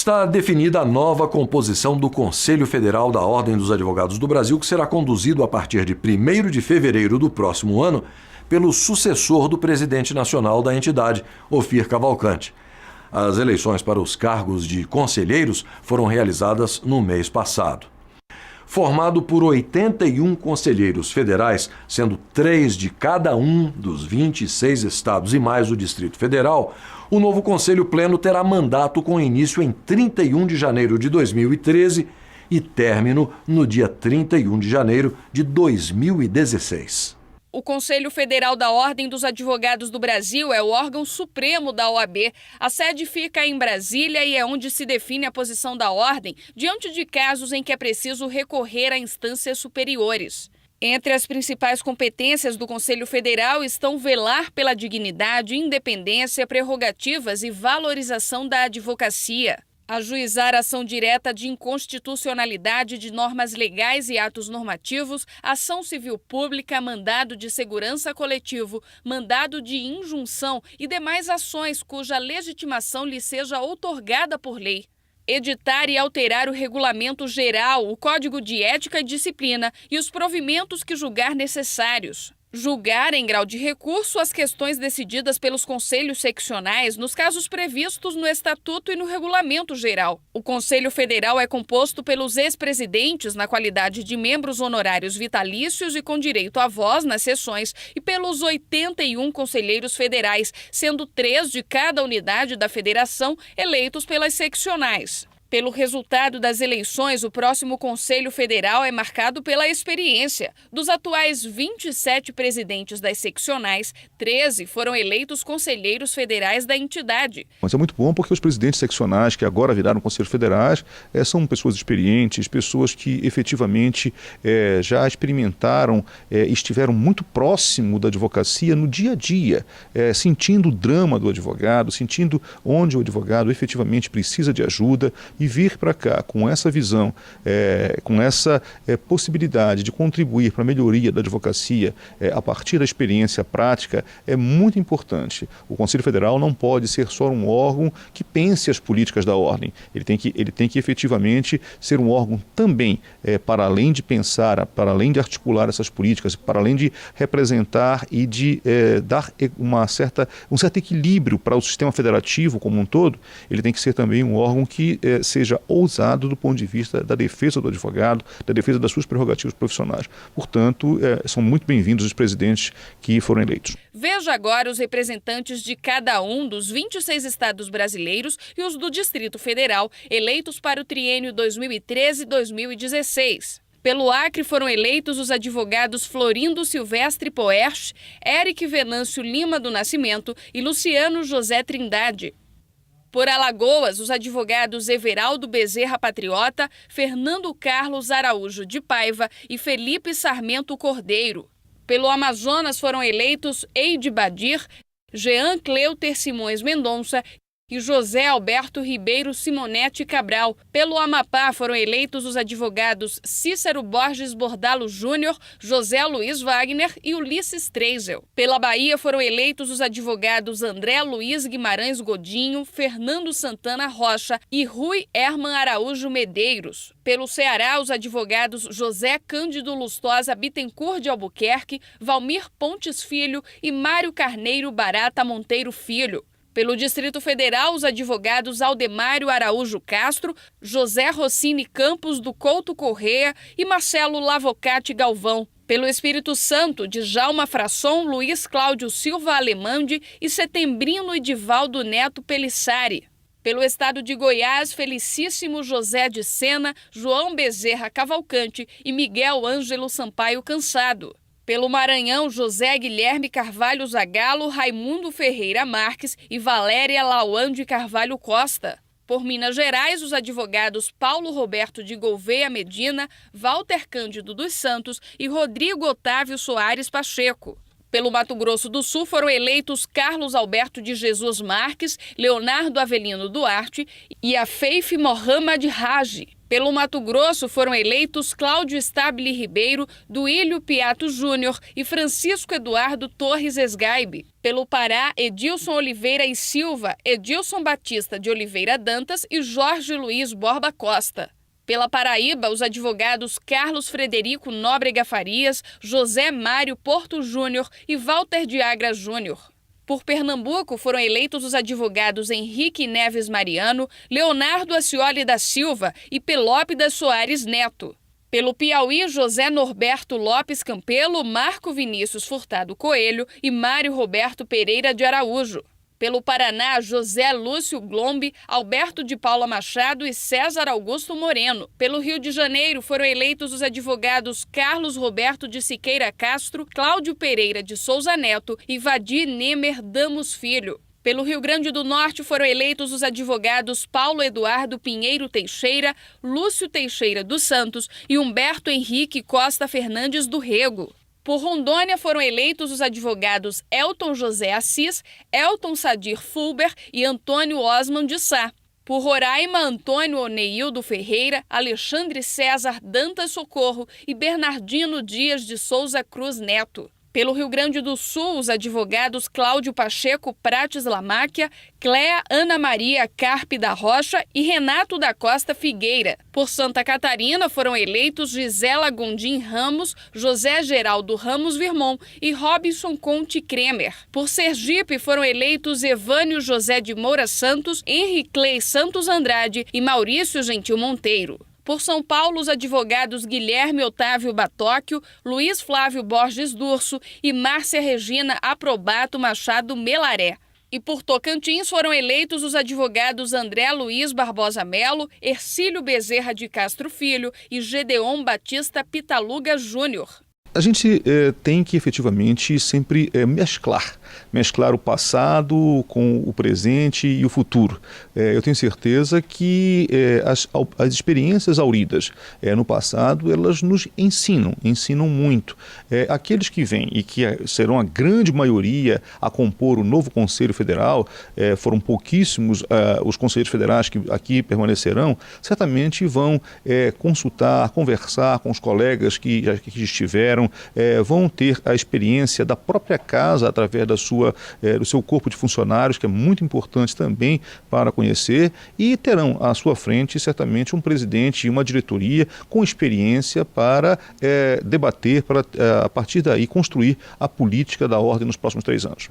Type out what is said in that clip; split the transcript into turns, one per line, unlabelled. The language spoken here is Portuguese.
Está definida a nova composição do Conselho Federal da Ordem dos Advogados do Brasil, que será conduzido a partir de 1º de fevereiro do próximo ano pelo sucessor do presidente nacional da entidade, Ofir Cavalcante. As eleições para os cargos de conselheiros foram realizadas no mês passado. Formado por 81 conselheiros federais, sendo 3 de cada um dos 26 estados e mais o Distrito Federal, o novo Conselho Pleno terá mandato com início em 31 de janeiro de 2013 e término no dia 31 de janeiro de 2016.
O Conselho Federal da Ordem dos Advogados do Brasil é o órgão supremo da OAB. A sede fica em Brasília e é onde se define a posição da ordem diante de casos em que é preciso recorrer a instâncias superiores. Entre as principais competências do Conselho Federal estão velar pela dignidade, independência, prerrogativas e valorização da advocacia. Ajuizar ação direta de inconstitucionalidade de normas legais e atos normativos, ação civil pública, mandado de segurança coletivo, mandado de injunção e demais ações cuja legitimação lhe seja outorgada por lei. Editar e alterar o regulamento geral, o Código de Ética e Disciplina e os provimentos que julgar necessários. Julgar, em grau de recurso, as questões decididas pelos conselhos seccionais nos casos previstos no Estatuto e no Regulamento Geral. O Conselho Federal é composto pelos ex-presidentes na qualidade de membros honorários vitalícios e com direito à voz nas sessões e pelos 81 conselheiros federais, sendo 3 de cada unidade da federação eleitos pelas seccionais. Pelo resultado das eleições, o próximo Conselho Federal é marcado pela experiência. Dos atuais 27 presidentes das seccionais, 13 foram eleitos conselheiros federais da entidade.
Mas é muito bom porque os presidentes seccionais, que agora viraram conselheiros federais, são pessoas experientes, pessoas que efetivamente já experimentaram, estiveram muito próximo da advocacia no dia a dia, sentindo o drama do advogado, sentindo onde o advogado efetivamente precisa de ajuda, e vir para cá com essa visão, com essa possibilidade de contribuir para a melhoria da advocacia a partir da experiência prática é muito importante. O Conselho Federal não pode ser só um órgão que pense as políticas da ordem. Ele tem que efetivamente ser um órgão também, para além de pensar, para além de articular essas políticas, para além de representar e de dar um certo equilíbrio para o sistema federativo como um todo, ele tem que ser também um órgão que seja ousado do ponto de vista da defesa do advogado, da defesa das suas prerrogativas profissionais. Portanto, são muito bem-vindos os presidentes que foram eleitos.
Veja agora os representantes de cada um dos 26 estados brasileiros e os do Distrito Federal, eleitos para o triênio 2013-2016. Pelo Acre foram eleitos os advogados Florindo Silvestre Poerch, Eric Venâncio Lima do Nascimento e Luciano José Trindade. Por Alagoas, os advogados Everaldo Bezerra Patriota, Fernando Carlos Araújo de Paiva e Felipe Sarmento Cordeiro. Pelo Amazonas foram eleitos Eide Badir, Jean Cleuter Simões Mendonça e José Alberto Ribeiro Simonetti Cabral. Pelo Amapá foram eleitos os advogados Cícero Borges Bordalo Júnior, José Luiz Wagner e Ulisses Treisel. Pela Bahia foram eleitos os advogados André Luiz Guimarães Godinho, Fernando Santana Rocha e Rui Herman Araújo Medeiros. Pelo Ceará, os advogados José Cândido Lustosa Bittencourt de Albuquerque, Valmir Pontes Filho e Mário Carneiro Barata Monteiro Filho. Pelo Distrito Federal, os advogados Aldemário Araújo Castro, José Rossini Campos do Couto Correa e Marcelo Lavocati Galvão. Pelo Espírito Santo, Djalma Frasson, Luiz Cláudio Silva Alemande e Setembrino Edivaldo Neto Pelissari. Pelo estado de Goiás, Felicíssimo José de Sena, João Bezerra Cavalcante e Miguel Ângelo Sampaio Cansado. Pelo Maranhão, José Guilherme Carvalho Zagallo, Raimundo Ferreira Marques e Valéria Lauan de Carvalho Costa. Por Minas Gerais, os advogados Paulo Roberto de Gouveia Medina, Walter Cândido dos Santos e Rodrigo Otávio Soares Pacheco. Pelo Mato Grosso do Sul foram eleitos Carlos Alberto de Jesus Marques, Leonardo Avelino Duarte e Afeif Mohamed Haji. Pelo Mato Grosso foram eleitos Cláudio Stabile Ribeiro, Duílio Piato Júnior e Francisco Eduardo Torres Esgaibe. Pelo Pará, Edilson Oliveira e Silva, Edilson Batista de Oliveira Dantas e Jorge Luiz Borba Costa. Pela Paraíba, os advogados Carlos Frederico Nóbrega Farias, José Mário Porto Júnior e Walter de Agra Júnior. Por Pernambuco, foram eleitos os advogados Henrique Neves Mariano, Leonardo Ascioli da Silva e Pelópidas Soares Neto. Pelo Piauí, José Norberto Lopes Campelo, Marco Vinícius Furtado Coelho e Mário Roberto Pereira de Araújo. Pelo Paraná, José Lúcio Glombe, Alberto de Paula Machado e César Augusto Moreno. Pelo Rio de Janeiro, foram eleitos os advogados Carlos Roberto de Siqueira Castro, Cláudio Pereira de Souza Neto e Vadir Nemer Damos Filho. Pelo Rio Grande do Norte, foram eleitos os advogados Paulo Eduardo Pinheiro Teixeira, Lúcio Teixeira dos Santos e Humberto Henrique Costa Fernandes do Rego. Por Rondônia, foram eleitos os advogados Elton José Assis, Elton Sadir Fulber e Antônio Osman de Sá. Por Roraima, Antônio Oneildo Ferreira, Alexandre César Dantas Socorro e Bernardino Dias de Souza Cruz Neto. Pelo Rio Grande do Sul, os advogados Cláudio Pacheco Prates Lamáquia, Cléa Ana Maria Carpe da Rocha e Renato da Costa Figueira. Por Santa Catarina, foram eleitos Gisela Gondim Ramos, José Geraldo Ramos Virmon e Robinson Conte Kremer. Por Sergipe, foram eleitos Evânio José de Moura Santos, Henri Clay Santos Andrade e Maurício Gentil Monteiro. Por São Paulo, os advogados Guilherme Otávio Batóquio, Luiz Flávio Borges Durso e Márcia Regina Aprobato Machado Melaré. E por Tocantins foram eleitos os advogados André Luiz Barbosa Melo, Ercílio Bezerra de Castro Filho e Gedeon Batista Pitaluga Júnior.
A gente tem que efetivamente sempre mesclar o passado com o presente e o futuro. Eu tenho certeza que as experiências hauridas no passado, elas nos ensinam muito. Aqueles que vêm e que serão a grande maioria a compor o novo Conselho Federal, foram pouquíssimos os conselheiros federais que aqui permanecerão, certamente vão conversar com os colegas que estiveram, vão ter a experiência da própria casa através do seu corpo de funcionários, que é muito importante também para conhecer, e terão à sua frente certamente um presidente e uma diretoria com experiência para debater, para a partir daí construir a política da ordem nos próximos 3 anos.